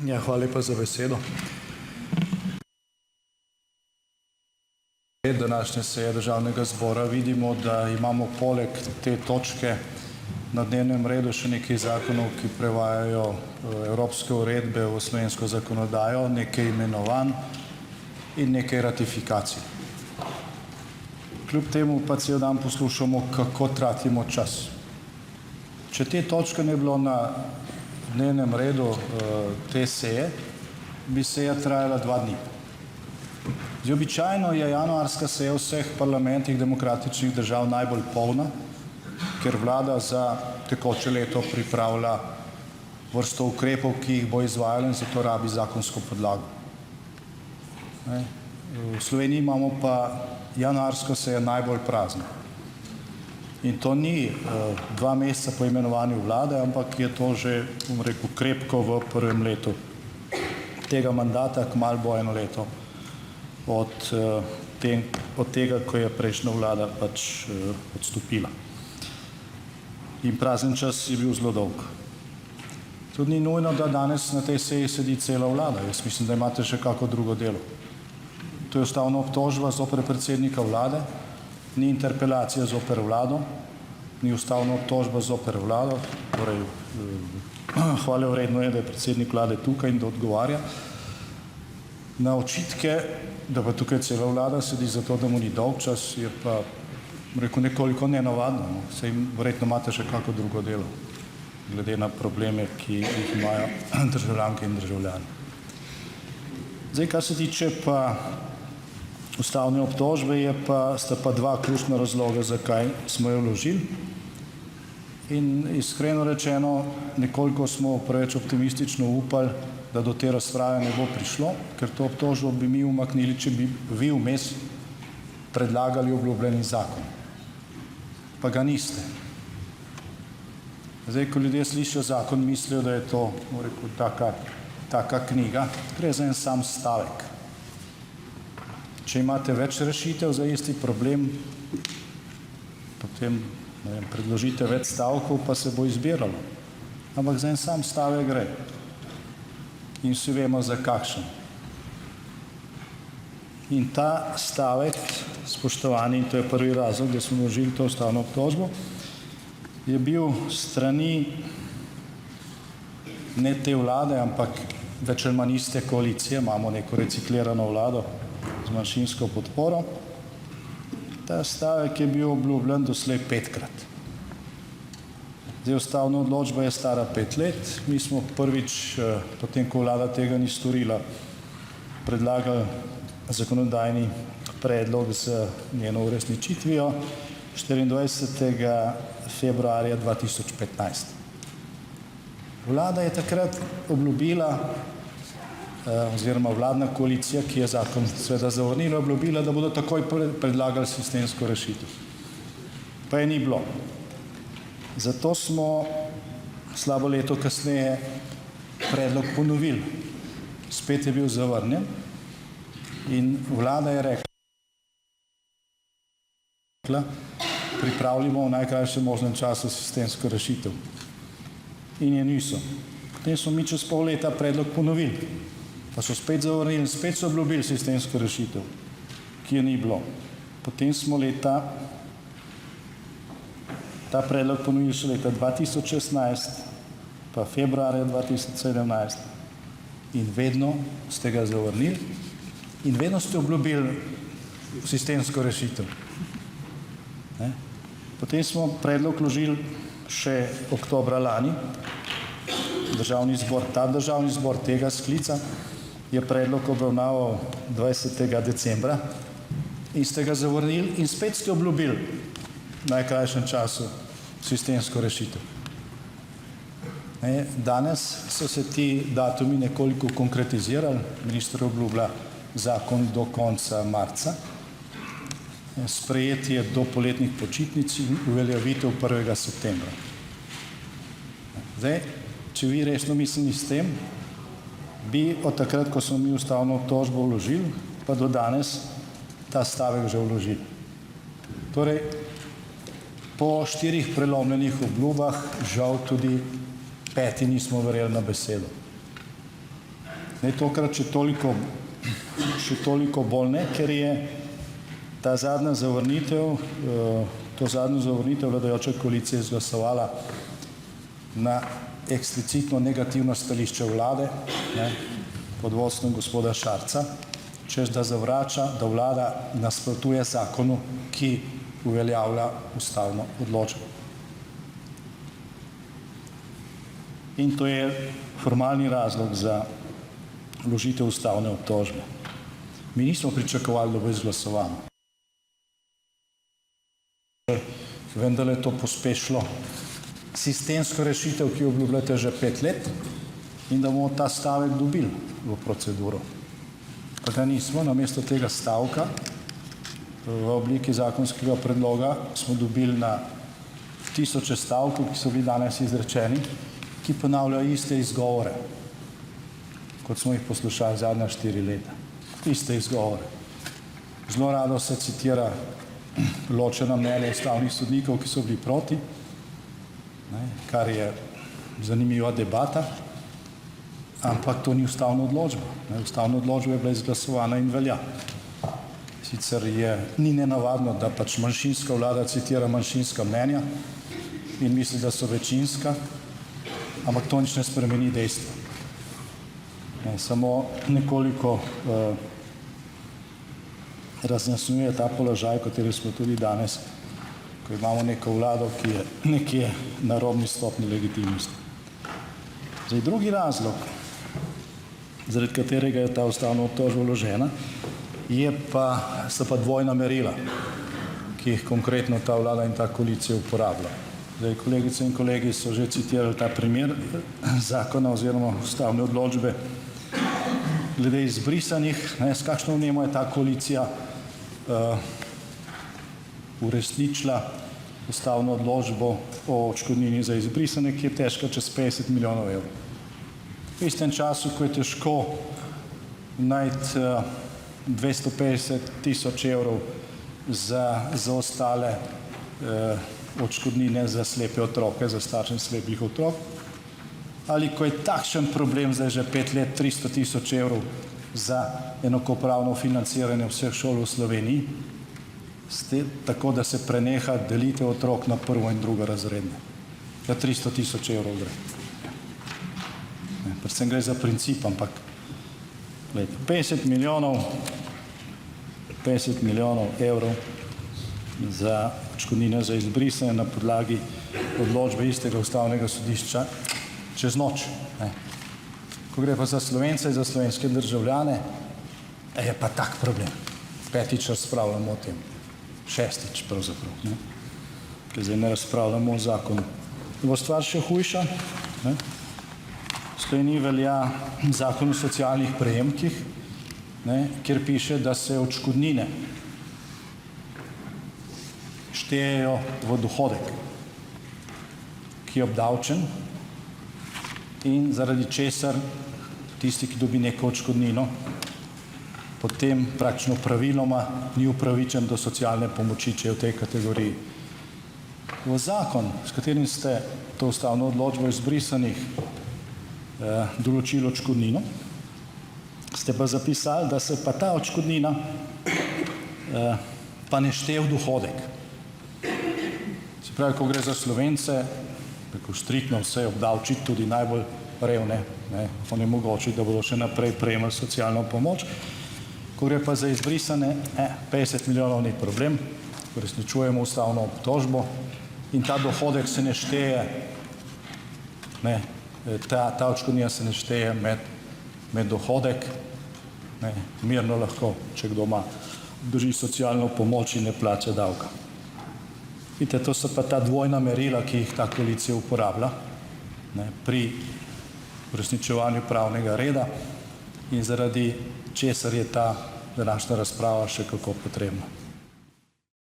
Ja, hvala lepa za besedo. Današnje seje Državnega zbora vidimo, da imamo poleg te točke na dnevnem redu še nekaj zakonov, ki prevajajo evropske uredbe v slovensko zakonodajo, nekaj imenovanj in nekaj ratifikacij. Kljub temu pa cel dan poslušamo, kako tratimo čas. Če te točke ne bilo na dnevnem redu te seje, bi seja trajala 2 dni. Zdaj, običajno je januarska seja v vseh parlamentih demokratičnih držav najbolj polna, ker vlada za tekoče leto pripravlja vrsto ukrepov, ki jih bo izvajala, in zato rabi zakonsko podlago. V Sloveniji imamo pa januarsko sejo najbolj prazno. In to ni 2 meseca po imenovanju vlade, ampak je to že, bom rekel, krepko v prvem letu tega mandata, kmalu bo 1 leto od tega, ko je prejšnja vlada pač odstopila. In prazen čas je bil zelo dolg. Tudi ni nujno, da danes na tej seji sedi cela vlada. Jaz mislim, da imate še kako drugo delo. To je ustavna obtožba zoper predsednika vlade, ni interpelacija zoper vlado, ni ustavna obtožba zoper vlado. Torej, hvalevredno je, da je predsednik vlade tukaj in da odgovarja na očitke, da pa tukaj cela vlada sedi zato, da mu ni dolgčas, je pa, rekel, nekoliko nenavadno. Saj verjetno imate še kako drugo delo, glede na probleme, ki jih imajo državljanke in državljani. Zdaj, kar se tiče pa ustavne obtožbe, sta pa 2 ključna razloga, zakaj smo jo vložili. In iskreno rečeno, nekoliko smo preveč optimistično upali, da do te razprave ne bo prišlo, ker to obtožbo bi mi umaknili, če bi vi vmes predlagali obljubljeni zakon. Pa ga niste. Zdaj, ko ljudje slišijo zakon, mislijo, da je to, bom rekel, taka knjiga. Gre za en sam stavek. Če imate več rešitev za isti problem, potem, ne vem, predložite več stavkov, pa se bo izbiralo. Ampak za en sam stavek gre. In vsi vemo, za kakšen. In ta stavek, spoštovani, in to je prvi razlog, da smo vložili to ustavno obtožbo, je bil strani ne te vlade, ampak več ali manj iste koalicije, imamo neko reciklirano vlado z manjšinsko podporo. Ta stavek je bil obljubljen doslej 5-krat. Zdaj, ustavna odločba je stara 5 let. Mi smo prvič, potem ko vlada tega ni storila, predlagali zakonodajni predlog z njeno uresničitvijo 24. februarja 2015. Vlada je takrat obljubila, oziroma vladna koalicija, ki je zakon seveda zavrnila, obljubila, da bodo takoj predlagali sistemsko rešitev. Pa je ni bilo. Zato smo slabo leto kasneje predlog ponovili. Spet je bil zavrnjen in vlada je rekla, pripravljamo v najkrajšem možnem času sistemsko rešitev. In je niso. Potem smo mi čez pol leta predlog ponovili. Pa so spet zavrnili in spet so obljubili sistemsko rešitev, ki je ni bilo. Potem smo ta predlog ponovili še leta 2016, pa februarja 2017 in vedno ste ga zavrnili in vedno ste obljubili sistemsko rešitev. Potem smo predlog vložili še oktobra lani. Ta državni zbor tega sklica je predlog obravnaval 20. decembra in ste ga zavrnili in spet ste obljubili v najkrajšem času sistemsko rešitev. Danes so se ti datumi nekoliko konkretizirali. Minister obljublja zakon do konca marca, sprejetje do poletnih počitnic in uveljavitev 1. septembra. Zdaj, če vi resno mislili s tem, bi od takrat, ko smo mi ustavno obtožbo vložili, pa do danes ta stavek že vložili. Torej, po 4 prelomljenih obljubah žal tudi 5. nismo verjeli na besedo. Tokrat še toliko bolj ne, ker je ta zadnja zavrnitev, to zadnjo zavrnitev vladajoča koalicija izglasovala na eksplicitno negativno stališče vlade, pod vodstvom gospoda Šarca, češ da zavrača, da vlada nasprotuje zakonu, ki uveljavlja ustavno odločbo. In to je formalni razlog za vložitev ustavne obtožbe. Mi nismo pričakovali, da bo izglasovano. Vendar je to pospešilo sistemsko rešitev, ki jo obljubljate že 5 let, in da bomo ta stavek dobili v proceduro. Pa ga nismo. Namesto tega stavka v obliki zakonskega predloga smo dobili na tisoče stavkov, ki so bili danes izrečeni, ki ponavljajo iste izgovore, kot smo jih poslušali zadnja 4 leta. Iste izgovore. Zelo rado se citira ločena mnenja ustavnih sodnikov, ki so bili proti, kar je zanimiva debata, ampak to ni ustavna odločba. Ustavna odločba je bila izglasovana in velja. Sicer ni nenavadno, da pač manjšinska vlada citira manjšinska mnenja in misli, da so večinska, ampak to nič ne spremeni dejstva. Samo nekoliko razjasnjuje ta položaj, v katerem smo tudi danes, ko imamo neko vlado, ki je nekje na robni stopnji legitimnosti. Zdaj, drugi razlog, zaradi katerega je ta ustavna obtožba vložena, so pa dvojna merila, ki jih konkretno ta vlada in ta koalicija uporablja. Zdaj, kolegice in kolegi so že citirali ta primer zakona oziroma ustavne odločbe glede izbrisanih, s kakšno vnemo je ta koalicija uresničila ustavno odločbo o odškodnini za izbrisane, ki je težka čez 50 milijonov evrov. V istem času, ko je težko najti 250 tisoč evrov za ostale odškodnine za slepe otroke, za starše slepih otrok, ali ko je takšen problem zdaj že 5 let 300 tisoč evrov za enakopravno financiranje vseh šol v Sloveniji, tako da se preneha delitev otrok na prvo- in drugorazredne. Za 300 tisoč evrov gre. Predvsem gre za princip, ampak 50 milijonov evrov za odškodnine za izbrisane na podlagi odločbe istega ustavnega sodišča čez noč. Ko gre pa za Slovence in za slovenske državljane, je pa tak problem. 5. razpravljamo o tem. 6. pravzaprav. Ker zdaj ne razpravljamo o zakonu. Bo stvar še hujša. V Sloveniji velja zakon o socialnih prejemkih, kjer piše, da se odškodnine štejejo v dohodek, ki je obdavčen in zaradi česar tisti, ki dobi neko odškodnino, potem praktično praviloma ni upravičen do socialne pomoči, če je v tej kategoriji. V zakon, s katerim ste to ustavno odločbo izbrisanih določili odškodnino, ste pa zapisali, da se pa ta odškodnina pa ne šteje v dohodek. Se pravi, ko gre za Slovence, striktno vse obdavčiti, tudi najbolj revne, onemogočiti, da bodo še naprej prejemali socialno pomoč. Ko gre pa za izbrisane, 50 milijonov ni problem, uresničujemo ustavno obtožbo in ta dohodek se ne šteje, ta odškodnina se ne šteje med dohodek, mirno lahko, če kdo ima, drži socialno pomoč in ne plača davka. Vidite, to so pa ta dvojna merila, ki jih ta koalicija uporablja pri uresničevanju pravnega reda in zaradi česar je ta današnja razprava še kako potrebna.